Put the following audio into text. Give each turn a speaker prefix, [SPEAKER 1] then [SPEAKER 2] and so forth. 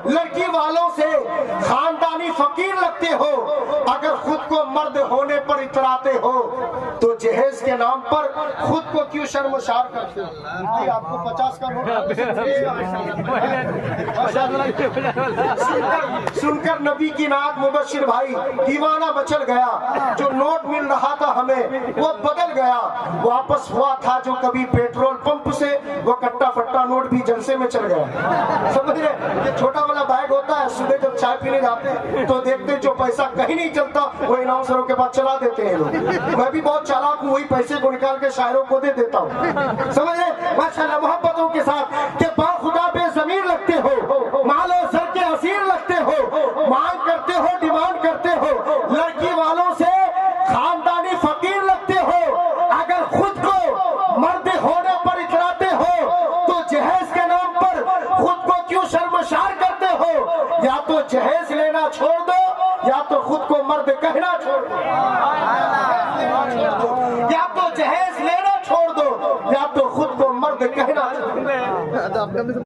[SPEAKER 1] लड़की वालों से खानदानी फकीर लगते हो, अगर खुद को मर्द होने पर इतराते हो तो जहेज के नाम पर खुद को क्यों शर्मसार करते हो? भाई आपको 50 का नोट सुनकर नबी की नात मुबशिर भाई दीवाना मचल गया। जो नोट मिल रहा था हमें वो बदल गया, वापस हुआ था जो कभी पेट्रोल पंप से, वो कट्टा फट्टा नोट भी जलसे में चल गया। समझ रहे? ये छोटा वाला बैग होता है, सुबह जब चाय पीने जाते हैं तो देखते हैं जो पैसा कहीं नहीं चलता वो अनाउंसरों के पास चला देते हैं लोग। मैं भी बहुत चालाक हूँ, वही पैसे को निकाल के शायरों को दे देता हूँ। समझ रहे? माशाल्लाह मोहब्बतों के साथ कि बाखुदा पे ज़मीर लगते हो, मालो सर के असीर लगते हो, मांग करते हो, डिमांड करते हो, लड़की वालों से खानदानी फकीर लगते हो, अगर खुद को मर्द होने पर इतराते हो तो जहेज के नाम पर खुद को क्यों शर्मसार करते हो? या तो जहेज लेना छोड़ दो या तो खुद को मर्द कहना छोड़ दो, या तो जहेज लेना छोड़ दो या तो खुद को मर्द कहना छोड़ दो।